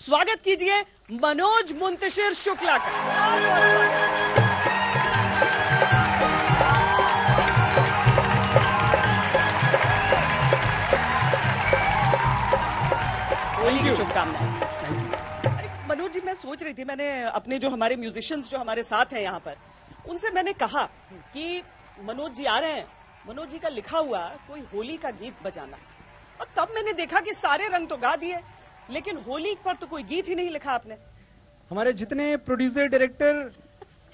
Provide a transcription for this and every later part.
स्वागत कीजिए मनोज मुंतशिर शुक्ला का। होली की शुभकामनाएं। अरे मनोज जी, मैं सोच रही थी, मैंने अपने जो हमारे म्यूजिशियंस जो हमारे साथ हैं यहाँ पर, उनसे मैंने कहा कि मनोज जी आ रहे हैं, मनोज जी का लिखा हुआ कोई होली का गीत बजाना। और तब मैंने देखा कि सारे रंग तो गा दिए, लेकिन होली पर तो कोई गीत ही नहीं लिखा आपने। हमारे जितने प्रोड्यूसर डायरेक्टर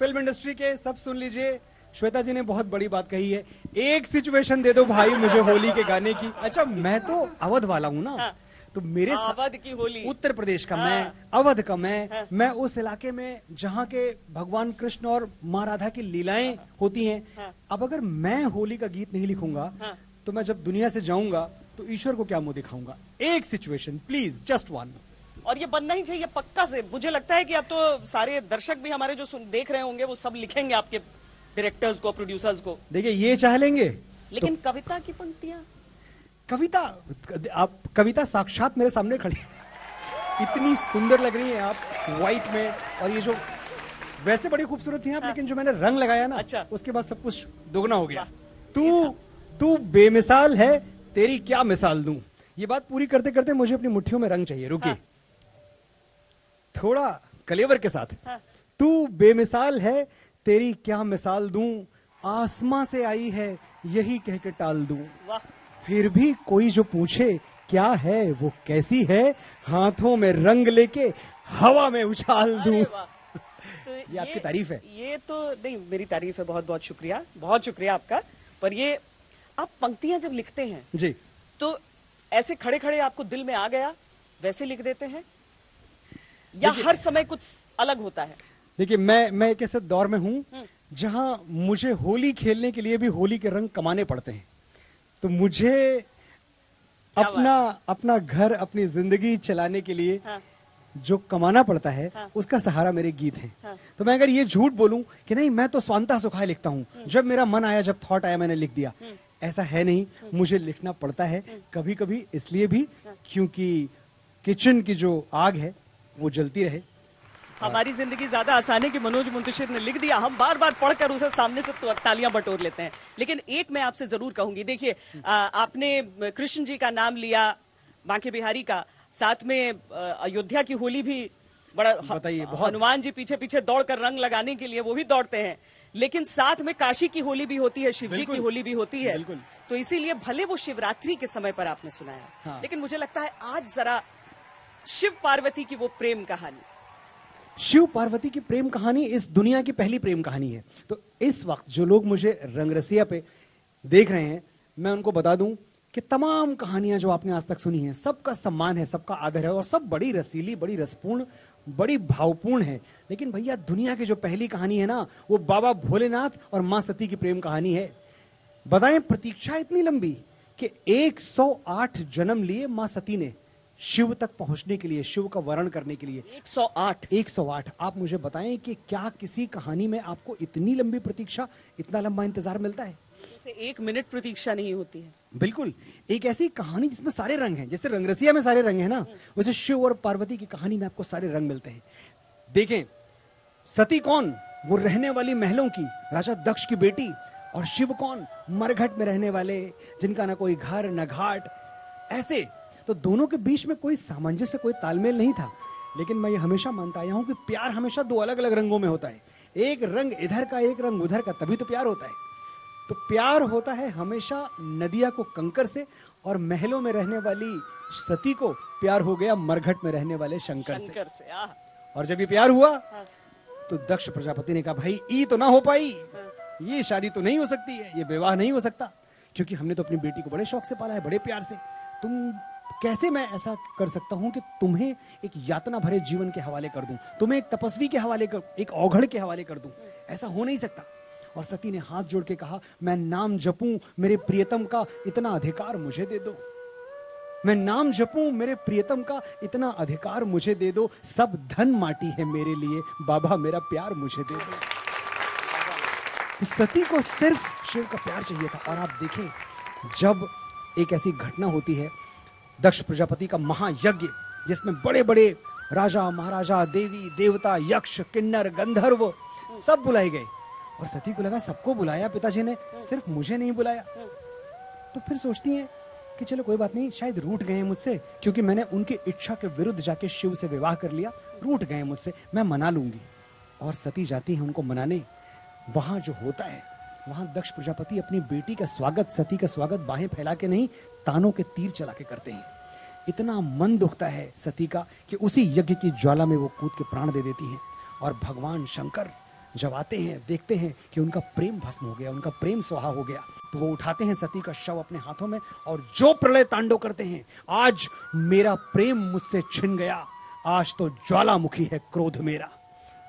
फिल्म इंडस्ट्री के, सब सुन लीजिए, श्वेता जी ने बहुत बड़ी बात कही है, एक सिचुएशन दे दो भाई मुझे होली के गाने की। अच्छा, मैं तो अवध वाला हूँ ना। हाँ। तो मेरे अवध की होली, उत्तर प्रदेश का मैं, अवध का मैं उस इलाके में जहाँ के भगवान कृष्ण और माँ राधा की लीलाएं होती हैं। अब अगर मैं होली का गीत नहीं लिखूंगा तो मैं जब दुनिया से जाऊंगा तो ईश्वर को क्या मुंह दिखाऊंगा। एक सिचुएशन प्लीज, जस्ट वन। और ये बनना ही चाहिए पक्का से। मुझे लगता है कि अब तो सारे दर्शक भी हमारे जो देख रहे होंगे वो सब लिखेंगे आपके डायरेक्टर्स को, प्रोड्यूसर्स को। देखिए, ये चाह लेंगे लेकिन तो कविता की पंक्तियां, आप कविता साक्षात मेरे सामने खड़ी इतनी सुंदर लग रही है आप व्हाइट में, और ये जो वैसे बड़ी खूबसूरत थी आप, लेकिन जो मैंने रंग लगाया ना, अच्छा। उसके बाद सब कुछ दोगुना हो गया। तू बेमिसाल है, तेरी क्या मिसाल दूं। ये बात पूरी करते करते मुझे अपनी मुट्ठियों में रंग चाहिए। रुकिए, थोड़ा कलेवर के साथ। तू बेमिसाल है, तेरी क्या मिसाल दूं, आसमां से आई है यही कह के टाल दूं। फिर भी कोई जो पूछे क्या है वो कैसी है, हाथों में रंग लेके हवा में उछाल दूं। तो ये आपकी तारीफ है? ये तो नहीं, मेरी तारीफ है। बहुत बहुत शुक्रिया, बहुत शुक्रिया आपका। पर ये आप पंक्तियां जब लिखते हैं जी, तो ऐसे खड़े खड़े आपको दिल में आ गया वैसे लिख देते हैं, या हर समय कुछ अलग होता है? देखिए, मैं एक ऐसे दौर में हूं जहां मुझे होली खेलने के लिए भी होली के रंग कमाने पड़ते हैं। तो मुझे अपना घर, अपनी जिंदगी चलाने के लिए जो कमाना पड़ता है, उसका सहारा मेरे गीत हैं। तो मैं अगर ये झूठ बोलूं कि नहीं मैं तो स्वांतः सुखाय लिखता हूं, जब मेरा मन आया, जब थॉट आया मैंने लिख दिया, ऐसा है नहीं। मुझे लिखना पड़ता है कभी कभी, इसलिए भी क्योंकि किचन की जो आग है वो जलती रहे। हमारी जिंदगी ज्यादा आसान है कि मनोज मुंतशिर ने लिख दिया, हम बार बार पढ़कर उसे सामने से तालियां बटोर लेते हैं। लेकिन एक मैं आपसे जरूर कहूंगी, देखिए आपने कृष्ण जी का नाम लिया, बांके बिहारी का, साथ में अयोध्या की होली भी बड़ा बताइए। हनुमान जी पीछे पीछे दौड़कर रंग लगाने के लिए वो भी दौड़ते हैं, लेकिन साथ में काशी की होली भी होती है, शिव जी की होली भी होती है। तो इसीलिए भले वो शिवरात्रि के समय पर आपने सुनाया, लेकिन मुझे लगता है आज जरा शिव पार्वती की वो प्रेम कहानी, शिव पार्वती की प्रेम कहानी इस दुनिया की पहली प्रेम कहानी है। तो इस वक्त जो लोग मुझे रंगरसिया पे देख रहे हैं, मैं उनको बता दूं कि तमाम कहानियां जो आपने आज तक सुनी हैं, सबका सम्मान है, सबका आदर है, और सब बड़ी रसीली, बड़ी रसपूर्ण, बड़ी भावपूर्ण है। लेकिन भैया, दुनिया की जो पहली कहानी है ना, वो बाबा भोलेनाथ और मां सती की प्रेम कहानी है। बताएं, प्रतीक्षा इतनी लंबी कि 108 जन्म लिए मां सती ने शिव तक पहुंचने के लिए, शिव का वरण करने के लिए। 108। आप मुझे बताएं कि क्या किसी कहानी में आपको इतनी लंबी प्रतीक्षा, इतना लंबा इंतजार मिलता है? जैसे 1 मिनट प्रतीक्षा नहीं होती है। बिल्कुल, एक ऐसी कहानी जिसमें सारे रंग हैं, जैसे रंगरसिया में सारे रंग हैं ना, वैसे शिव और पार्वती की कहानी में आपको सारे रंग मिलते हैं। देखें, सती कौन? वो रहने वाली महलों की, राजा दक्ष की बेटी। और शिव कौन? मरघट में रहने वाले, जिनका ना कोई घर ना घाट। ऐसे तो दोनों के बीच में कोई सामंजस्य, कोई तालमेल नहीं था। लेकिन मैं ये हमेशा मानता आया हूं कि प्यार हमेशा दो अलग अलग रंगों में होता है। एक रंग इधर का, एक रंग उधर का, तभी तो प्यार होता है। तो प्यार होता है हमेशा नदिया को कंकर से, और महलों में रहने वाली सती को प्यार हो गया मरघट में रहने वाले शंकर से। और जब ये प्यार हुआ तो दक्ष प्रजापति ने कहा, भाई ई तो ना हो पाई, ये शादी तो नहीं हो सकती है, ये विवाह नहीं हो सकता, क्योंकि हमने तो अपनी बेटी को बड़े शौक से पाला है, बड़े प्यार से। तुम कैसे मैं ऐसा कर सकता हूं कि तुम्हें एक यातना भरे जीवन के हवाले कर दूं, तुम्हें एक तपस्वी के हवाले कर, एक औघड़ के हवाले कर दूं? ऐसा हो नहीं सकता। और सती ने हाथ जोड़ के कहा, मैं नाम जपूं मेरे प्रियतम का, इतना अधिकार मुझे दे दो। मैं नाम जपूं मेरे प्रियतम का, इतना अधिकार मुझे दे दो। सब धन माटी है मेरे लिए, बाबा मेरा प्यार मुझे दे दो। सती को सिर्फ शिव का प्यार चाहिए था। और आप देखें, जब एक ऐसी घटना होती है, दक्ष प्रजापति का महायज्ञ, जिसमें बड़े बड़े राजा महाराजा, देवी देवता, यक्ष, किन्नर, गंधर्व सब बुलाए गए। और सती को लगा सबको बुलाया पिताजी ने, सिर्फ मुझे नहीं बुलाया। तो फिर सोचती हैं कि चलो कोई बात नहीं, शायद रूठ गए हैं मुझसे, क्योंकि मैंने उनकी इच्छा के विरुद्ध जाके शिव से विवाह कर लिया, रूठ गए मुझसे, मैं मना लूंगी। और सती जाती है उनको मनाने। वहां जो होता है, वहां दक्ष प्रजापति अपनी बेटी का स्वागत, सती का स्वागत बाहें फैला के नहीं, तानों के तीर चला के करते हैं। इतना मन दुखता है सती का कि उसी यज्ञ की ज्वाला में वो कूद के प्राण दे देती हैं। और भगवान शंकर जब आते हैं, देखते हैं कि उनका प्रेम भस्म हो गया, उनका प्रेम सुहा हो गया, तो वो उठाते हैं सती का शव अपने हाथों में और जो प्रलय तांडव करते हैं, आज मेरा प्रेम मुझसे छिन गया, आज तो ज्वालामुखी है क्रोध मेरा।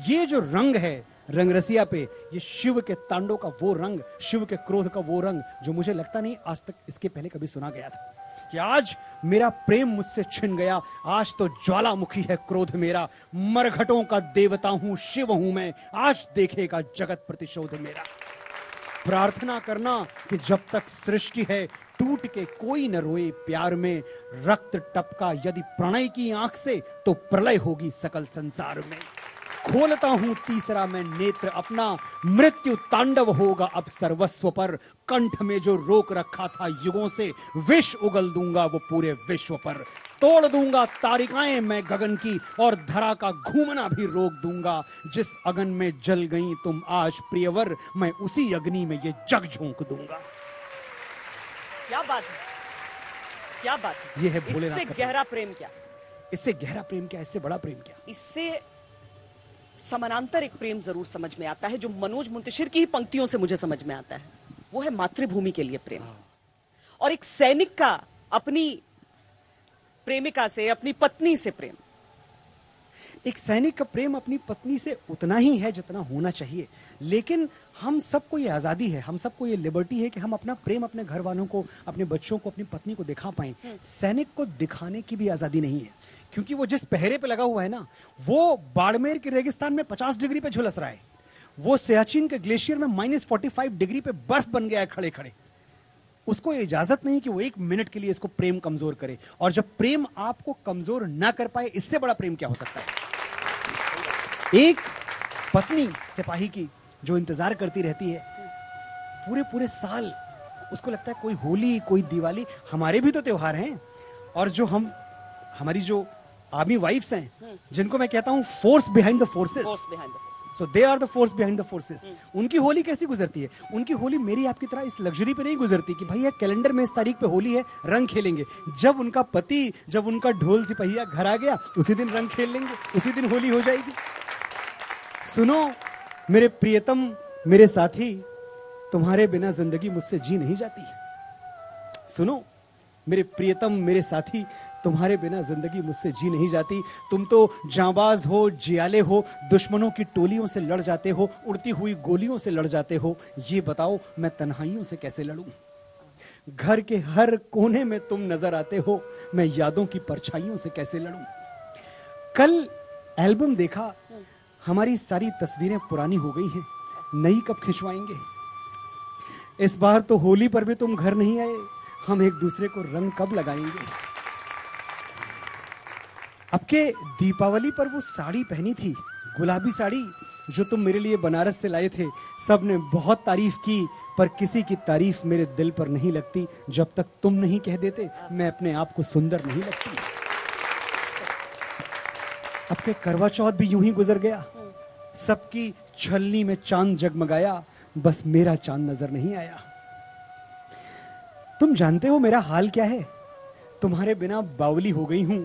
ये जो रंग है रंगरसिया पे, ये शिव के तांडव का वो रंग, शिव के क्रोध का वो रंग जो मुझे लगता नहीं आज तक इसके पहले कभी सुना गया था, कि आज मेरा प्रेम मुझसे छिन गया, आज तो ज्वालामुखी है क्रोध मेरा, मरघटों का देवता हूं, शिव हूं मैं, आज देखेगा जगत प्रतिशोध मेरा। प्रार्थना करना कि जब तक सृष्टि है टूट के कोई न रोए प्यार में, रक्त टपका यदि प्रणय की आंख से तो प्रलय होगी सकल संसार में। खोलता हूं तीसरा मैं नेत्र अपना, मृत्यु तांडव होगा अब सर्वस्व पर, कंठ में जो रोक रखा था युगों से, विष उगल दूंगा वो पूरे विश्व पर। तोड़ दूंगा तारिकाएं मैं गगन की और धरा का घूमना भी रोक दूंगा। जिस अगन में जल गई तुम आज प्रियवर, मैं उसी अग्नि में ये जग झोंक दूंगा। क्या बात है, क्या बात है। ये है भोलेनाथ इससे का गहरा प्रेम क्या, इससे गहरा प्रेम क्या, इससे बड़ा प्रेम क्या। इससे समानांतर एक प्रेम जरूर समझ में आता है, जो मनोज मुंतशिर की ही पंक्तियों से मुझे समझ में आता है। वो है मातृभूमि के लिए प्रेम। और एक सैनिक का अपनी प्रेमिका से, अपनी पत्नी से प्रेम। एक सैनिक का प्रेम अपनी पत्नी से उतना ही है जितना होना चाहिए, लेकिन हम सबको ये आजादी है, हम सबको ये लिबर्टी है कि हम अपना प्रेम अपने घर वालों को, अपने बच्चों को, अपनी पत्नी को दिखा पाएं। सैनिक को दिखाने की भी आजादी नहीं है, क्योंकि वो जिस पहरे पे लगा हुआ है ना, वो बाड़मेर के रेगिस्तान में 50 डिग्री पे झुलस रहा है, वो सियाचिन के ग्लेशियर में -45 डिग्री पे बर्फ बन गया है खड़े खड़े। उसको इजाजत नहीं कि वो 1 मिनट के लिए इसको प्रेम कमजोर करे। और जब प्रेम आपको कमजोर ना कर पाए, इससे बड़ा प्रेम क्या हो सकता है। एक पत्नी सिपाही की जो इंतजार करती रहती है पूरे पूरे साल, उसको लगता है कोई होली, कोई दिवाली, हमारे भी तो त्योहार हैं, और जो हमारी जो आर्मी वाइफ्स हैं, जिनको मैं कहता हूं force behind the forces, so they are the force behind the forces, उनकी होली कैसी गुजरती है। उनकी होली मेरी आपकी तरह इस लग्जरी पे नहीं गुजरती कि भैया कैलेंडर में इस तारीख पे होली है, रंग खेलेंगे। जब उनका पति, जब उनका ढोल सिपहिया घर आ गया, उसी दिन रंग खेल लेंगे, उसी दिन होली हो जाएगी। सुनो मेरे प्रियतम, मेरे साथी, तुम्हारे बिना जिंदगी मुझसे जी नहीं जाती। सुनो मेरे प्रियतम, मेरे साथी, तुम्हारे बिना जिंदगी मुझसे जी नहीं जाती। तुम तो जांबाज हो, जियाले हो, दुश्मनों की टोलियों से लड़ जाते हो, उड़ती हुई गोलियों से लड़ जाते हो। ये बताओ मैं तन्हाइयों से कैसे लड़ूं। घर के हर कोने में तुम नजर आते हो, मैं यादों की परछाइयों से कैसे लड़ूं। कल एल्बम देखा, हमारी सारी तस्वीरें पुरानी हो गई हैं, नई कब खिंचवाएंगे। इस बार तो होली पर भी तुम घर नहीं आए, हम एक दूसरे को रंग कब लगाएंगे। अब के दीपावली पर वो साड़ी पहनी थी, गुलाबी साड़ी, जो तुम मेरे लिए बनारस से लाए थे। सबने बहुत तारीफ की, पर किसी की तारीफ मेरे दिल पर नहीं लगती जब तक तुम नहीं कह देते मैं अपने आप को सुंदर नहीं लगती। अब के करवा चौथ भी यूं ही गुजर गया, सबकी छलनी में चांद जगमगाया, बस मेरा चांद नजर नहीं आया। तुम जानते हो मेरा हाल क्या है, तुम्हारे बिना बावली हो गई हूं।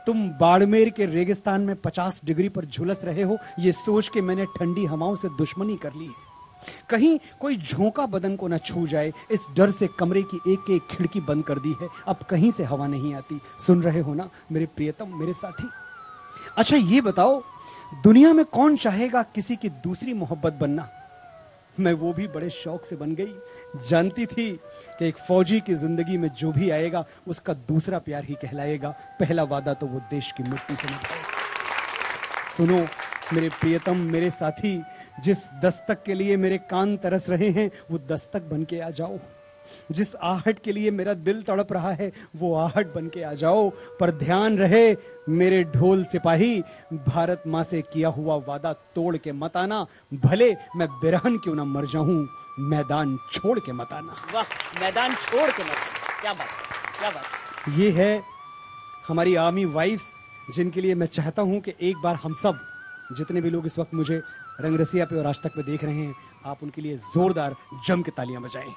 तुम बाड़मेर के रेगिस्तान में 50 डिग्री पर झुलस रहे हो, ये सोच के मैंने ठंडी हवाओं से दुश्मनी कर ली है। कहीं कोई झोंका बदन को न छू जाए, इस डर से कमरे की एक एक खिड़की बंद कर दी है, अब कहीं से हवा नहीं आती। सुन रहे हो ना मेरे प्रियतम, मेरे साथी। अच्छा ये बताओ, दुनिया में कौन चाहेगा किसी की दूसरी मोहब्बत बनना। मैं वो भी बड़े शौक से बन गई, जानती थी कि एक फौजी की जिंदगी में जो भी आएगा उसका दूसरा प्यार ही कहलाएगा, पहला वादा तो वो देश की मिट्टी से निभाएगा। सुनो मेरे प्रियतम, मेरे साथी, जिस दस्तक के लिए मेरे कान तरस रहे हैं, वो दस्तक बन के आ जाओ। जिस आहट के लिए मेरा दिल तड़प रहा है वो आहट बन के आ जाओ। पर ध्यान रहे मेरे ढोल सिपाही, भारत माँ से किया हुआ वादा तोड़ के मत आना, भले मैं बिरहन क्यों ना मर जाऊं, मैदान छोड़ के मत आना। वाह, मैदान छोड़ के मत आना। क्या बात, क्या बात। ये है हमारी आर्मी वाइफ्स, जिनके लिए मैं चाहता हूं कि एक बार हम सब, जितने भी लोग इस वक्त मुझे रंगरसिया पे और आज तक पे देख रहे हैं, आप उनके लिए जोरदार जम के तालियां बजाएं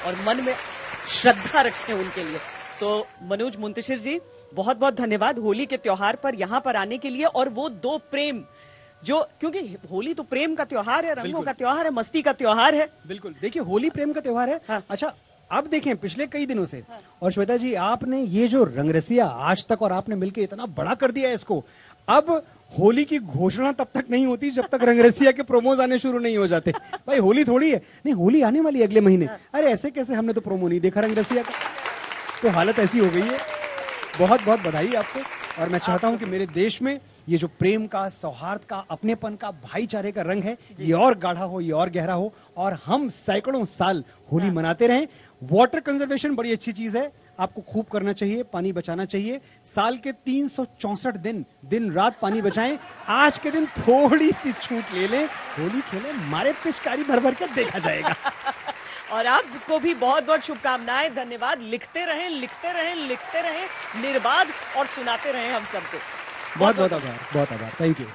और मन में श्रद्धा रखें उनके लिए। तो मनोज मुंतशिर जी, बहुत बहुत धन्यवाद होली के त्योहार पर यहाँ पर आने के लिए। और वो दो प्रेम जो, क्योंकि होली तो प्रेम का त्योहार है, रंगों का त्योहार है, मस्ती का त्योहार है। बिल्कुल, देखिए होली प्रेम का त्योहार है। हाँ। अच्छा, अब देखें पिछले कई दिनों से, और श्वेता जी आपने ये जो रंगरसिया आज तक और आपने मिलकर इतना बड़ा कर दिया है इसको, अब होली की घोषणा तब तक नहीं होती जब तक रंगरसिया के प्रोमोज आने शुरू नहीं हो जाते। भाई होली थोड़ी है, नहीं होली आने वाली है अगले महीने। अरे ऐसे कैसे, हमने तो प्रोमो नहीं देखा रंगरसिया का। तो हालत ऐसी हो गई है। बहुत बहुत बधाई आपको। और मैं चाहता हूं कि मेरे देश में ये जो प्रेम का, सौहार्द का, अपनेपन का, भाईचारे का रंग है, ये और गाढ़ा हो, ये और गहरा हो, और हम सैकड़ों साल होली मनाते रहें। वाटर कंजर्वेशन बड़ी अच्छी चीज है, आपको खूब करना चाहिए, पानी बचाना चाहिए। साल के 364 दिन दिन रात पानी बचाएं। आज के दिन थोड़ी सी छूट ले लें, होली खेलें, मारे पिचकारी भर भर कर देखा जाएगा। और आपको भी बहुत बहुत शुभकामनाएं, धन्यवाद। लिखते रहें, लिखते रहें, लिखते रहें निर्बाध, और सुनाते रहें हम सबको। बहुत बहुत आभार, बहुत आभार, थैंक यू।